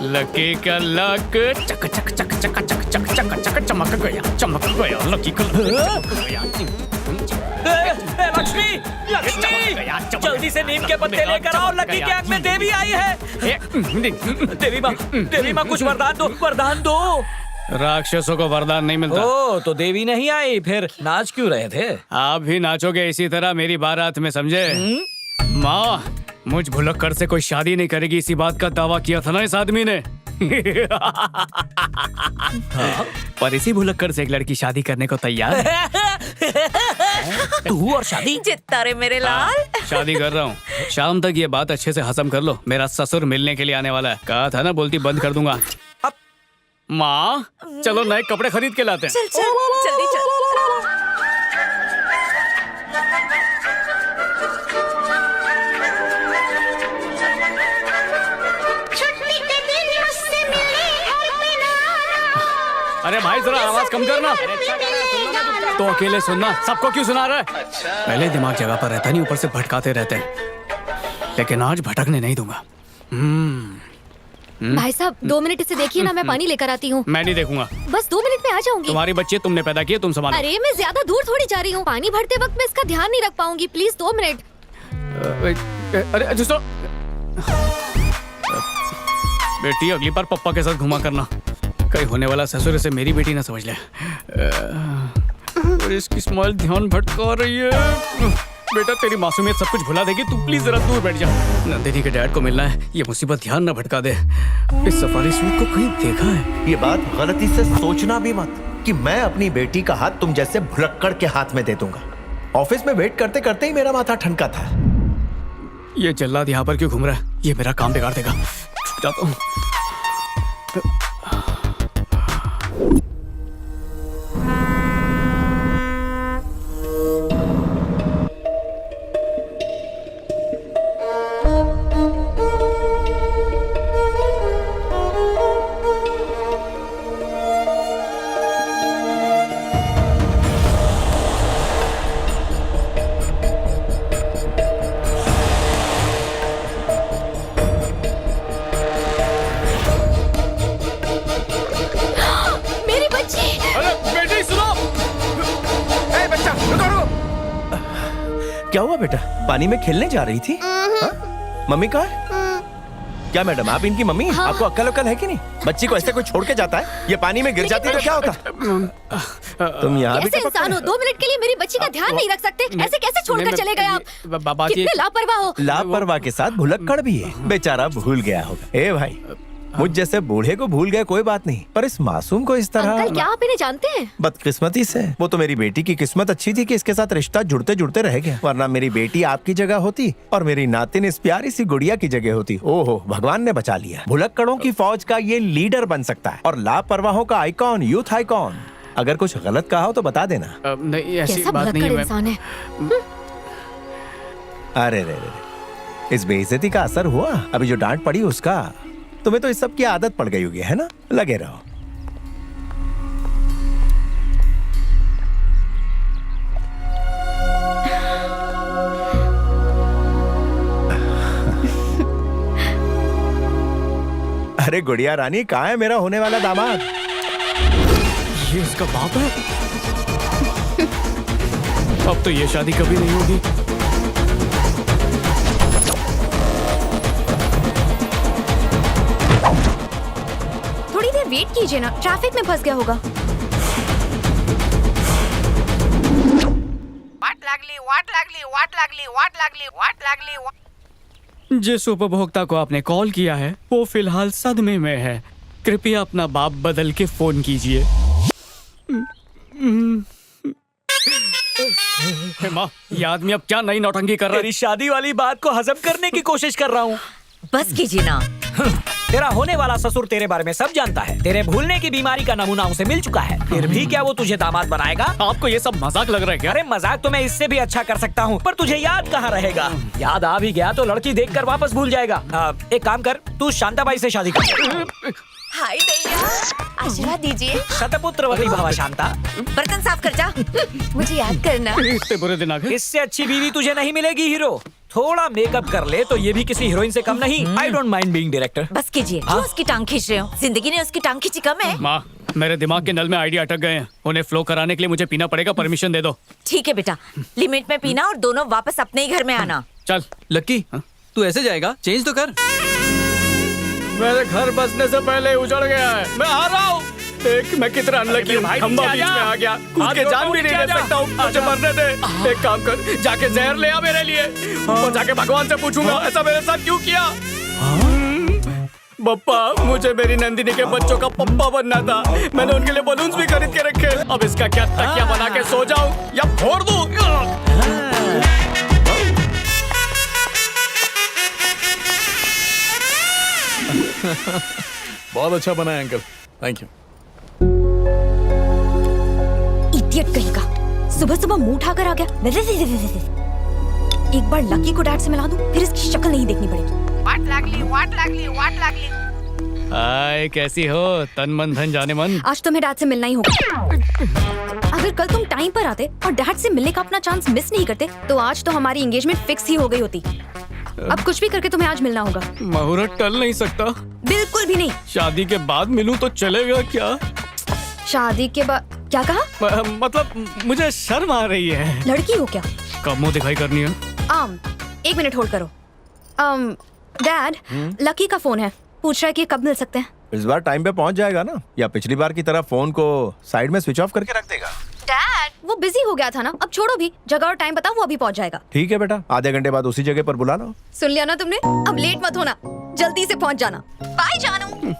Lucky का luck चक चक चक चक चक चक चक चक चमक गया लकी का चमक गया। लक्ष्मी, लक्ष्मी, जल्दी से नीम के पत्ते लेकर आओ, लकी के आंख में देवी आई है। देवी माँ कुछ वरदान दो, वरदान दो। राक्षसों को वरदान नहीं मिलता। ओ, तो देवी नहीं आई, फिर नाच क्यों रहे थे? आप भी नाचोगे इसी तरह मेरी बारात में, समझे? माँ, मुझ भुलक्कड़ से कोई शादी नहीं करेगी, इसी बात का दावा किया था ना इस आदमी ने। पर इसी भुलक्कड़ से एक लड़की शादी करने को तैयार है। तू और शादी? जितना रे मेरे लाल। शादी कर रहा हूँ। शाम तक ये बात अच्छे से हजम कर लो, मेरा ससुर मिलने के लिए आने वाला है। कहा था ना, बोलती बंद कर दूंगा। अब माँ, चलो नए कपड़े खरीद के लाते हैं। चल चल जल्दी चल। अरे भाई जरा आवाज कम करना। तो अकेले सुनना, सबको क्यों सुना रहा है? पहले दिमाग जगह पर रहता नहीं, ऊपर से भटकाते रहते हैं। लेकिन आज भटकने नहीं दूंगा। भाई साहब 2 मिनट इसे देखिए ना, मैं पानी लेकर आती हूँ। मैं नहीं देखूंगा। बस 2 मिनट में आ जाऊंगी। तुम्हारी बच्ची तुमने पैदा किए, तुम संभालो। अरे मैं ज्यादा दूर थोड़ी जा रही हूँ, पानी भरते वक्त मैं इसका ध्यान नहीं रख पाऊंगी। Please 2 minute. अरे दोस्तों, बेटी अगली बार पप्पा के साथ घुमा करना। कहीं होने वाला ससुर इसे मेरी बेटी ना समझ ले। और इसकी स्माइल ध्यान भटका रही है। बेटा तेरी मासूमियत सब कुछ भुला देगी, तू प्लीज जरा दूर बैठ जा। नंदिनी के डैड को मिलना है, ये मुसीबत ध्यान न भटका दे। इस सफारी सूट को कहीं देखा है। ये बात गलती से सोचना भी मत कि मैं अपनी बेटी का हाथ तुम जैसे भुलक्कड़ के हाथ में दे दूंगा। ऑफिस में वेट करते करते ही मेरा माथा ठनका था। ये जल्लाद यहाँ पर क्यों घूम रहा है? ये मेरा काम बिगाड़ देगा। छुप जाता हूँ। क्या हुआ बेटा? पानी में खेलने जा रही थी? हाँ? मम्मी कहाँ है? क्या मैडम आप इनकी मम्मी? हाँ। आपको अक्ल है कि नहीं? बच्ची को ऐसे कोई छोड़ के जाता है? ये पानी में गिर जाती तो क्या होता? तुम यहाँ भी कैसे इंसान हो? 2 मिनट के लिए मेरी बच्ची का ध्यान नहीं रख सकते? ऐसे कैसे छोड़कर चले गए आप? कितने लापरवाह हो। लापरवाह के साथ भुलक्कड़ भी है। बेचारा भूल गया होगा। ए भाई, मुझ जैसे बूढ़े को भूल गए कोई बात नहीं, पर इस मासूम को इस तरह। अंकल क्या आप इन्हें जानते हैं? बदकिस्मती से। वो तो मेरी बेटी की किस्मत अच्छी थी कि इसके साथ रिश्ता जुड़ते जुड़ते रह गया, वरना मेरी बेटी आपकी जगह होती और मेरी नातिन इस प्यारी सी गुड़िया की जगह होती। ओहो, भगवान ने बचा लिया। भुलक्कड़ों की फौज का ये लीडर बन सकता है और लापरवाहों का आइकॉन, यूथ आइकॉन। अगर कुछ गलत कहा हो तो बता देना। नहीं, ऐसी कैसा बात नहीं भुलक्कड़ है। इंसान है। अरे रे रे, इस बेइज्जती का असर हुआ? अभी जो डांट पड़ी उसका? तुम्हें तो इस सब की आदत पड़ गई होगी, है ना? लगे रहो। अरे गुड़िया रानी, कहाँ है मेरा होने वाला दामाद? ये इसका बाप है? अब तो ये शादी कभी नहीं होगी। थोड़ी देर वेट कीजिए ना, ट्रैफिक में फंस गया होगा। जिस उपभोक्ता को आपने कॉल किया है वो फिलहाल सदमे में है। कृपया अपना बाप बदल के फोन कीजिए। माँ, ये आदमी अब क्या नई नौटंकी कर रहा है? तेरी शादी वाली बात को हजम करने की कोशिश कर रहा हूँ। बस कीजिए ना। तेरा होने वाला ससुर तेरे बारे में सब जानता है। तेरे भूलने की बीमारी का नमूना उसे मिल चुका है। फिर भी क्या वो तुझे दामाद बनाएगा? आपको ये सब मजाक लग रहा है क्या? अरे मजाक तो मैं इससे भी अच्छा कर सकता हूँ, पर तुझे याद कहाँ रहेगा? याद आ भी गया तो लड़की देखकर वापस भूल जाएगा। एक काम कर, तू शांताबाई से शादी कर। हाय दैया, आशीर्वाद दीजिए। शतपुत्रवती भव शांता। बर्तन साफ कर जा। मुझे याद करना। इतने बुरे दिन आ गए। इससे अच्छी बीवी तुझे नहीं मिलेगी हीरो। थोड़ा मेकअप कर ले तो ये भी किसी हीरोइन से कम नहीं। I don't mind being director. बस कीजिए, क्यों उसकी टांग खींच रहे हो? जिंदगी ने उसकी टांग खींची कम है? माँ, मेरे दिमाग के नल में आइडिया अटक गए हैं, उन्हें फ्लो कराने के लिए मुझे पीना पड़ेगा, परमिशन दे दो। ठीक है बेटा, लिमिट में पीना और दोनों वापस अपने ही घर में आना। चल। लक्की, तू ऐसे जाएगा? चेंज तो कर। मेरे घर बसने से पहले उजड़ गया है, मैं आ रहा हूँ। देख मैं कितना अनलकी हूँ, खंबा बीच में आ गया, कूद के जान भी नहीं ले सकता हूँ, मुझे मरने दे। एक काम कर, जाके जहर ले आ मेरे लिए, और जाके भगवान से पूछूंगा ऐसा मेरे साथ क्यों किया। बप्पा, मुझे मेरी नंदिनी के बच्चों का पप्पा बनना था, मैंने उनके लिए बलून्स भी खरीद के रखे। अब इसका क्या तकिया बना के सो जाऊं या फोड़ दूं? बहुत अच्छा बना है अंकल, थैंक यू। इडियट कहीं का, सुबह सुबह मुंह उठाकर आ गया। एक बार लकी को डैड से मिला दूं, फिर इसकी शक्ल नहीं देखनी पड़ेगी। वाट लागली। हाय, कैसी हो? तन मन धन जाने मन। आज तुम्हें डैड से मिलना ही होगा। अगर कल तुम टाइम पर आते और डैड से मिलने का अपना चांस मिस नहीं करते, तो आज तो हमारी एंगेजमेंट फिक्स ही हो गई होती। अब कुछ भी करके तुम्हें आज मिलना होगा। मुहूर्त टल नहीं सकता। बिल्कुल भी नहीं। शादी के बाद मिलूं तो चलेगा क्या? शादी के बाद क्या कहा? मतलब मुझे शर्म आ रही है। लड़की हो क्या? कब मुंह दिखाई करनी है? एक मिनट होल्ड करो। डैड, लकी का फोन है, पूछ रहा है कि कब मिल सकते हैं। इस बार टाइम पे पहुंच जाएगा ना, या पिछली बार की तरह फोन को साइड में स्विच ऑफ करके रख देगा? डैड, वो बिजी हो गया था ना, अब छोड़ो भी, जगह और टाइम बताओ, वो अभी पहुंच जाएगा। ठीक है बेटा, आधे घंटे बाद उसी जगह पर बुला लो। सुन लिया ना तुमने? अब लेट मत होना, जल्दी से पहुंच जाना। बाय जानू।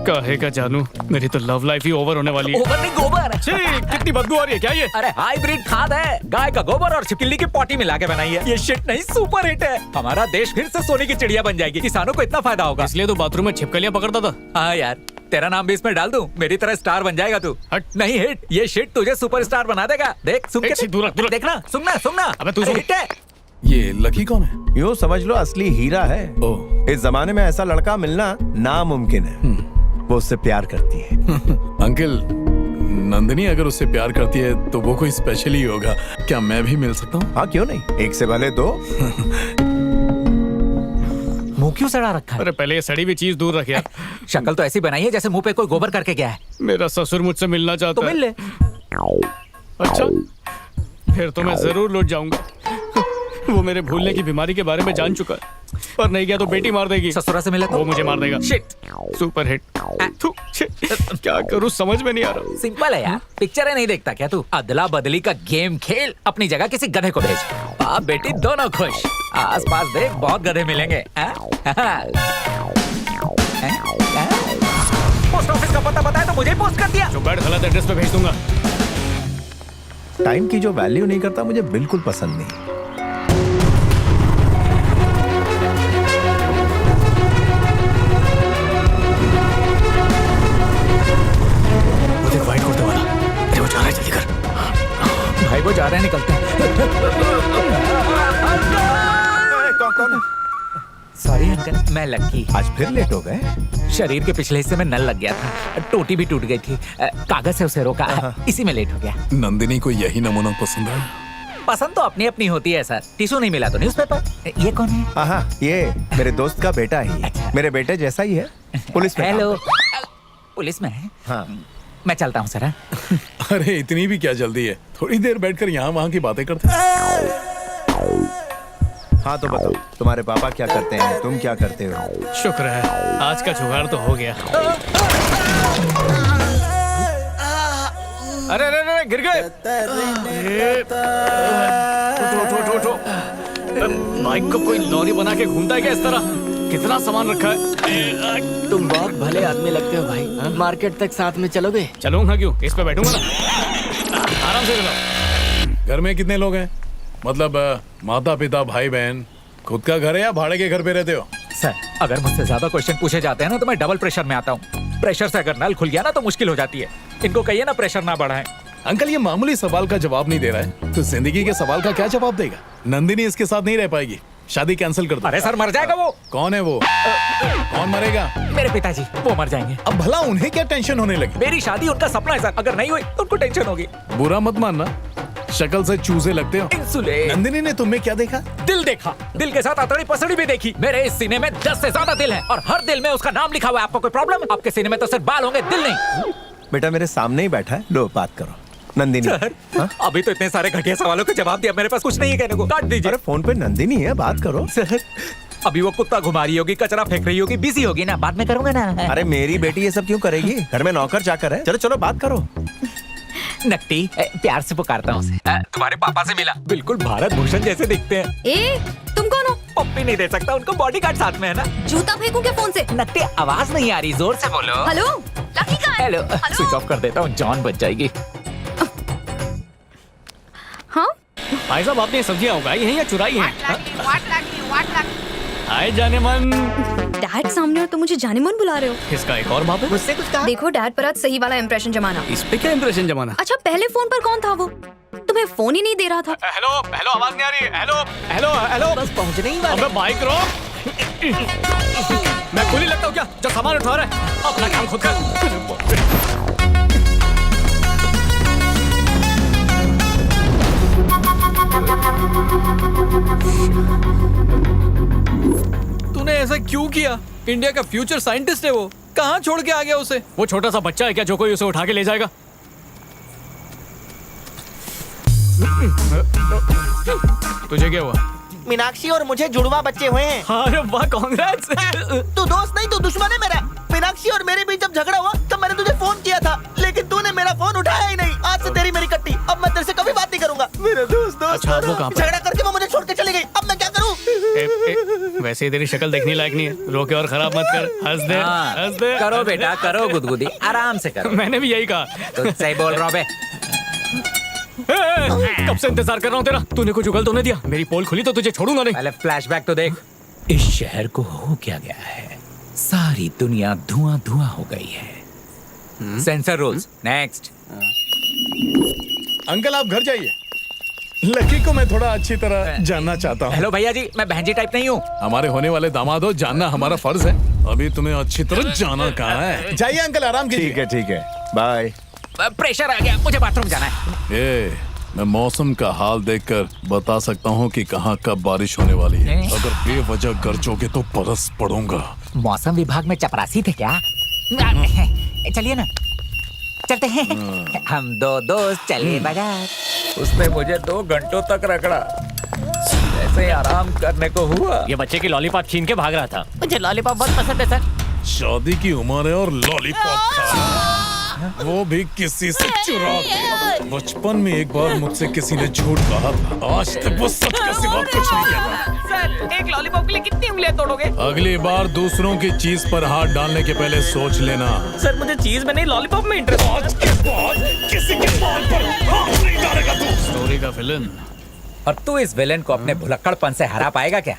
काहे का जानू, मेरी तो लव लाइफ ही ओवर होने वाली है। ओवर नहीं, गोबर। छी, कितनी बदबू आ रही है क्या ये? अरे हाइब्रिड खाद है, गाय का गोबर और छिपकली की पॉटी मिला के बनाई है। ये शिट नहीं, सुपर हिट है। हमारा देश फिर से सोने की चिड़िया बन जाएगी, किसानों को इतना फायदा होगा। इसलिए तो बाथरूम में छिपकलियां पकड़ता था। हाँ यार, तेरा नाम भी इसमें डाल दूं, मेरी तरह स्टार बन जाएगा तू। हट। नहीं हिट, ये शिट तुझे सुपर स्टार बना देगा। देख सुन के दूर रख। देखना, सुनना। अबे तू सुन। हिट है। ये लकी कौन है? यूँ समझ लो असली हीरा है। ओह। इस जमाने में ऐसा लड़का मिलना नामुमकिन है। वो उससे प्यार करती है। अंकल, नंदिनी अगर उससे प्यार करती है तो वो कोई स्पेशल ही होगा। क्या मैं भी मिल सकता हूँ? हाँ क्यों नहीं, एक से भले दो। मुंह क्यों सड़ा रखा है? अरे पहले ये सड़ी हुई चीज दूर रख यार। शक्ल तो ऐसी बनाई है जैसे मुंह पे कोई गोबर करके गया है। मेरा ससुर मुझसे मिलना चाहता तो है। मिल ले। अच्छा, फिर तो मैं जरूर लौट जाऊंगा। वो मेरे भूलने की बीमारी के बारे में जान चुका है, पर नहीं गया तो बेटी मार देगी। ससुरा से मिला तो? वो मुझे मार देगा। शिट। Super hit. क्या करूं समझ में नहीं आ रहा। सिंपल है यार, पिक्चरें नहीं देखता क्या तू? अदला बदली का गेम खेल, अपनी जगह किसी गधे को भेज, बाप बेटी दोनों खुश। आस पास देख, बहुत गधे मिलेंगे। पोस्ट ऑफिस का पता बताया तो मुझे पोस्ट कर दिया। जो बैठ गलत एड्रेस पे भेज दूंगा। टाइम की जो वैल्यू नहीं करता मुझे बिल्कुल पसंद नहीं। वाइट कुर्ते वाला, अरे वो जा रहा है, जल्दी कर। भाई वो जा रहे हैं, निकलते हैं। कौन है? सॉरी अंकल, मैं लक्की। आज फिर लेट हो गए? शरीर के पिछले हिस्से में नल लग गया था, टोटी भी टूट गई थी, कागज से उसे रोका, इसी में लेट हो गया। नंदिनी को यही नमूना पसंद है? पसंद तो अपनी अपनी होती है सर। टिश्यू नहीं मिला तो न्यूज़पेपर। ये कौन है? हाँ, ये मेरे दोस्त का बेटा ही है। मेरे बेटे जैसा ही है, पुलिस में। हेलो, पुलिस में है? हाँ। मैं चलता हूँ सर। अरे इतनी भी क्या जल्दी है, थोड़ी देर बैठकर यहाँ वहाँ की बातें करते हैं। हाँ तो बताओ, तुम्हारे पापा क्या करते हैं, तुम क्या करते हो? शुक्र है, आज का जुगाड़ तो हो गया। अरे अरे अरे, गिर गए। उठो। बाइक को कोई लॉरी बना के घूमता है क्या इस तरह? कितना सामान रखा है। तुम बहुत भले आदमी लगते हो भाई। मार्केट तक साथ में चलोगे? चलूंगा क्यों, इस पे बैठूंगा ना। आराम से चलो। घर में कितने लोग हैं? मतलब माता पिता भाई बहन। खुद का घर है या भाड़े के घर पे रहते हो? सर, अगर मुझसे ज्यादा क्वेश्चन पूछे जाते हैं ना तो मैं डबल प्रेशर में आता हूँ। प्रेशर से अगर नल खुल गया ना तो मुश्किल हो जाती है। इनको कहिए ना प्रेशर ना बढ़ाएं। अंकल ये मामूली सवाल का जवाब नहीं दे रहा है तो जिंदगी के सवाल का क्या जवाब देगा? नंदिनी इसके साथ नहीं रह पाएगी, शादी कैंसिल कर दो। अरे सर, मर जाएगा वो। कौन है वो? कौन मरेगा? मेरे पिताजी, वो मर जाएंगे। अब भला उन्हें क्या टेंशन होने लगी? मेरी शादी उनका सपना है सर, अगर नहीं हुई तो उनको टेंशन होगी। बुरा मत मानना, शक्ल से चूजे लगते हो। इंसुलेट। नंदिनी ने तुम्हें क्या देखा? दिल देखा, दिल के साथ अतड़ी पसड़ी भी देखी। मेरे इस सीने में 10 से ज्यादा दिल हैं और हर दिल में उसका नाम लिखा हुआ है। आपको कोई प्रॉब्लम है? आपके सीने में तो सिर्फ बाल होंगे, दिल नहीं। बेटा मेरे सामने ही बैठा है, लो बात करो। नंदिनी। सर, हाँ? अभी तो इतने सारे घटिया सवालों के जवाब दिया, मेरे पास कुछ नहीं है कहने को। काट दीजिए। अरे फोन पे नंदिनी है, बात करो। सर, अभी वो कुत्ता घुमा रही होगी, कचरा फेंक रही होगी, बिजी होगी ना, बाद में करूंगा ना। अरे मेरी बेटी ये सब क्यों करेगी? घर में नौकर चाकर है। चलो चलो बात करो। नकटी, प्यार से पुकारता हूँ उसे। तुम्हारे पापा से मिला, बिल्कुल भारत भूषण जैसे दिखते हैं। ए, तुम कौन हो? पप्पी नहीं दे सकता, उनको बॉडीगार्ड साथ में है ना। जूता फेंकू क्या फोन से? नकटी, आवाज नहीं आ रही, जोर से बोलो। हेलो, लकी कहाँ है? हेलो, स्विच ऑफ कर देता हूँ, जान बच जाएगी। हाँ, भाई साहब आपने सब्जियां उगाई हैं या चुराई हैं? वाट लागली आए जाने मन। डैड सामने और तुम मुझे जाने मन बुला रहे हो। किसका एक और बाप है? मुझसे कुछ कहा? देखो डैड पर आज सही वाला इंप्रेशन जमाना। इस पे क्या इंप्रेशन जमाना? अच्छा पहले फोन पर कौन था वो? तुम्हें फोन ही नहीं दे रहा था। हेलो हेलो, आवाज नहीं आ रही। हेलो हेलो हेलो, बस पहुंचने ही वाले। अबे बाइक रोक। मैं कुली लगता हूँ क्या जो सामान उठा रहा है? अपना काम खुद कर। तूने ऐसा क्यों किया? इंडिया का फ्यूचर साइंटिस्ट है वो, कहाँ छोड़ के आ गया उसे? वो छोटा सा बच्चा है क्या जो कोई उसे उठा के ले जाएगा? तुझे क्या हुआ? मीनाक्षी और मुझे जुड़वा बच्चे हुए हैं। अरे वाह, कांग्रेस। तू दोस्त नहीं, तू दुश्मन है मेरा। मीनाक्षी और मेरे बीच जब झगड़ा हुआ तब मैंने तुझे फोन किया था, लेकिन तूने मेरा फोन उठाया ही नहीं। आज से तेरी मेरी कट्टी, अब मैं तेरे से कभी बात नहीं करूंगा। मेरा दोस्त अच्छा, अब वो कहाँ पे? झगड़ा करके वो मुझे छोड़ के चली गई, अब मैं क्या करूँ? वैसे ही तेरी शक्ल देखने लायक नहीं है, रोके और खराब मत कर। हंस दे, हंस दे। करो बेटा, करो गुदगुदी, आराम से करो। मैंने भी यही कहा। तो सही बोल रहा हूँ बे। कब से इंतजार कर रहा हूँ तेरा। तूने कुछ उगल तो नहीं दिया? मेरी पोल खुली तो तुझे छोड़ूंगा नहीं। पहले फ्लैशबैक तो देख। इस शहर को हो क्या गया है? सारी दुनिया धुआं धुआं हो गई है। Sensor rules next. अंकल आप घर जाइए, लकी को मैं थोड़ा अच्छी तरह जानना चाहता हूँ। हेलो भैया जी, मैं बहन जी टाइप नहीं हूँ। हमारे होने वाले दामाद हो, जानना हमारा फर्ज है। अभी तुम्हें अच्छी तरह जाना कहाँ है। जाइए अंकल, आराम कीजिए। ठीक है बाय। प्रेशर आ गया, मुझे बाथरूम जाना है। मैं मौसम का हाल देखकर बता सकता हूँ कि कहाँ कब बारिश होने वाली है। अगर बेवजह गरजोगे तो बरस पड़ूंगा। मौसम विभाग में चपरासी थे क्या? चलिए ना, चलते हैं। हम दो दोस्त चले बाजार। उसने मुझे 2 घंटों तक रगड़ा, ऐसे आराम करने को हुआ। ये बच्चे की लॉलीपॉप छीन के भाग रहा था। मुझे लॉलीपॉप बहुत पसंद है सर। शादी की उम्र है और लॉलीपॉप खा, वो भी किसी से चुरा के। बचपन में एक बार मुझसे किसी ने झूठ कहा था, आज तक वो सच के सिवा कुछ नहीं किया। सर, एक लॉलीपॉप के लिए कितनी उंगलियां तोड़ोगे? अगली बार दूसरों की चीज पर हाथ डालने के पहले सोच लेना। सर, मुझे चीज में नहीं लॉलीपॉप में इंटरेस्ट। आज के बाद किसी के बाल पर हाथ नहीं डालेगा तू। स्टोरी का विलन। और तू इस विलेन को अपने भुलक्कड़पन से हरा पाएगा क्या?